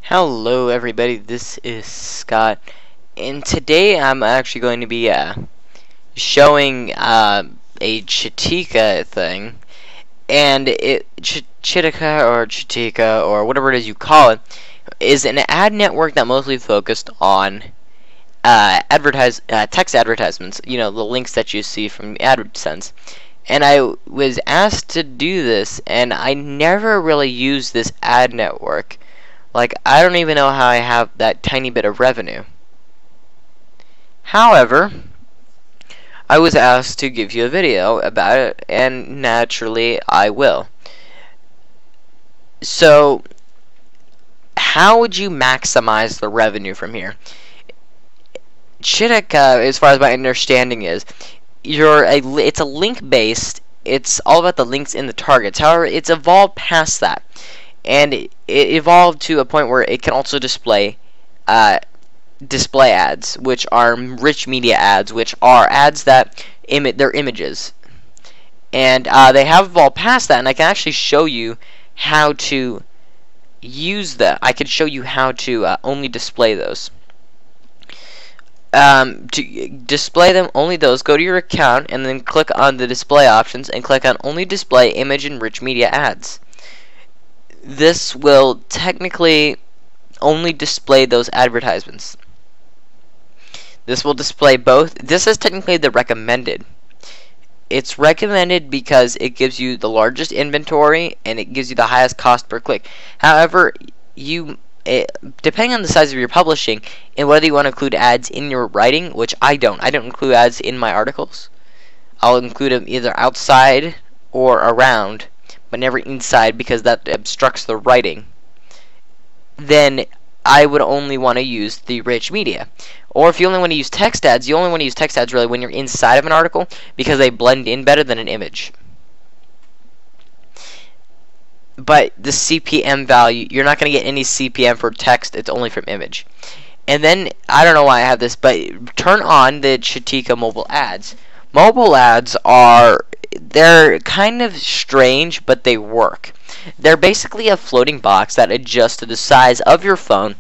Hello everybody, this is Scott, and today I'm actually going to be showing a Chitika thing, and Chitika or whatever it is you call it, is an ad network that mostly focused on text advertisements, you know, the links that you see from AdSense. And I was asked to do this, and I never really used this ad network. Like, I don't even know how I have that tiny bit of revenue. However, I was asked to give you a video about it, and naturally I will. So, how would you maximize the revenue from here? Chitika, as far as my understanding is, it's a link-based. It's all about the links in the targets. However, it's evolved past that. And it evolved to a point where it can also display ads, which are rich media ads, which are ads that they're images. And they have evolved past that, and I can actually show you how to use that. I can show you how to only display those. To display them, only those, go to your account and then click on the display options and click on only display image and rich media ads. This will technically only display those advertisements. This will display both. This is technically the recommended. It's recommended because it gives you the largest inventory and it gives you the highest cost per click. However, depending on the size of your publishing and whether you want to include ads in your writing, which I don't include ads in my articles. I'll include them either outside or around, but never inside, because that obstructs the writing. Then I would only want to use the rich media. Or if you only want to use text ads, you only want to use text ads really when you're inside of an article, because they blend in better than an image. But the CPM value, you're not going to get any CPM for text, it's only from image. And then, I don't know why I have this, but turn on the Chitika mobile ads. Mobile ads they're kind of strange, but they work. They're basically a floating box that adjusts to the size of your phone,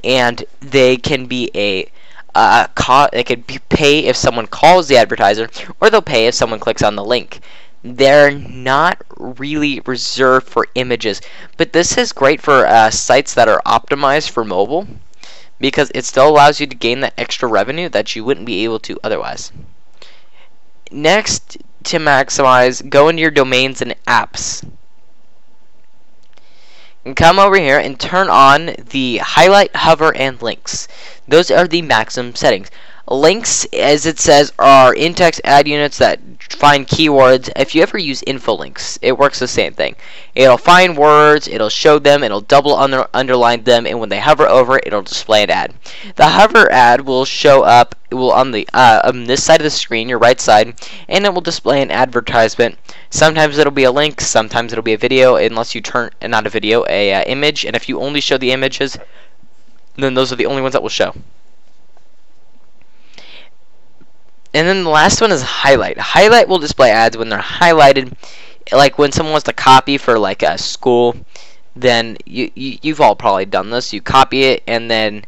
and they can be they could pay if someone calls the advertiser, or they'll pay if someone clicks on the link. They're not really reserved for images, but this is great for sites that are optimized for mobile, because it still allows you to gain that extra revenue that you wouldn't be able to otherwise. Next, to maximize, go into your domains and apps. And come over here and turn on the highlight, hover, and links. Those are the maximum settings. Links, as it says, are in-text ad units that find keywords. If you ever use info links, it works the same thing. It'll find words, it'll show them, it'll double underline them, and when they hover over it, it'll display an ad. The hover ad will show up on this side of the screen, your right side, and it will display an advertisement. Sometimes it'll be a link, sometimes it'll be a video, unless you turn, not a video, a image, and if you only show the images, then those are the only ones that will show. And then the last one is highlight. Highlight will display ads when they're highlighted. Like when someone wants to copy for like a school, then you've all probably done this. You copy it, and then,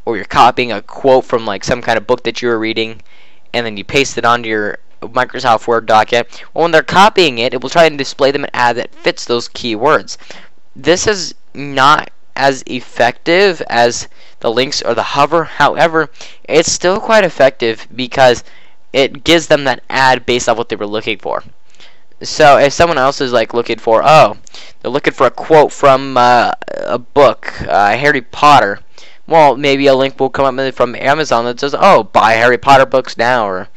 or you're copying a quote from like some kind of book that you were reading, and then you paste it onto your Microsoft Word document. Well, when they're copying it, it will try and display them an ad that fits those keywords. This is not as effective as the links or the hover. However, it's still quite effective because it gives them that ad based on what they were looking for. So if someone else is like looking for, they're looking for a quote from a book, Harry Potter, well, maybe a link will come up from Amazon that says, buy Harry Potter books now, or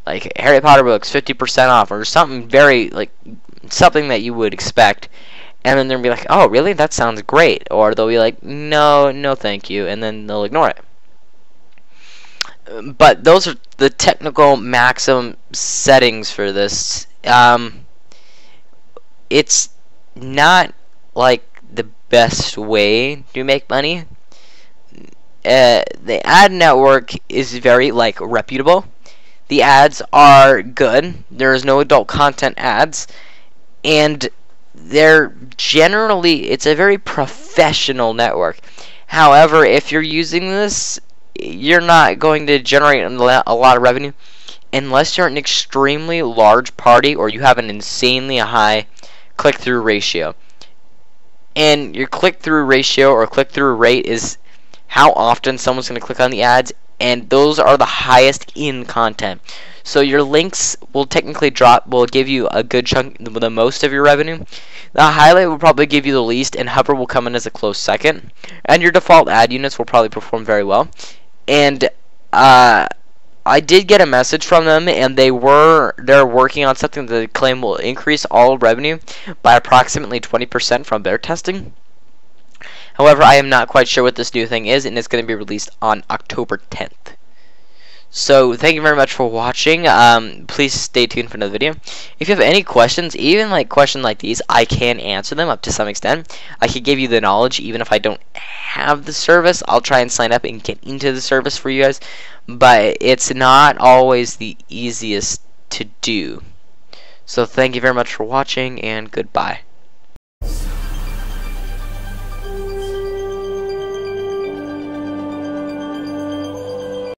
like Harry Potter books 50% off, or something something that you would expect. And then they'll be like, oh, really? That sounds great. Or they'll be like, no, thank you. And then they'll ignore it. But those are the technical maximum settings for this. It's not like the best way to make money. The ad network is very reputable. The ads are good. There is no adult content ads, and it's a very professional network. However, if you're using this, you're not going to generate a lot of revenue unless you're an extremely large party or you have an insanely high click-through ratio. And your click-through ratio or click-through rate is how often someone's going to click on the ads, and those are the highest in content. So your links will technically will give you a good chunk, the most of your revenue. The highlight will probably give you the least, and hover will come in as a close second. And your default ad units will probably perform very well. And I did get a message from them, and they're working on something that they claim will increase all revenue by approximately 20% from their testing. However, I am not quite sure what this new thing is, and it's going to be released on October 10th. So, thank you very much for watching. Please stay tuned for another video. If you have any questions, even like questions like these, I can answer them up to some extent. I can give you the knowledge even if I don't have the service. I'll try and sign up and get into the service for you guys. But it's not always the easiest to do. So, thank you very much for watching, and goodbye.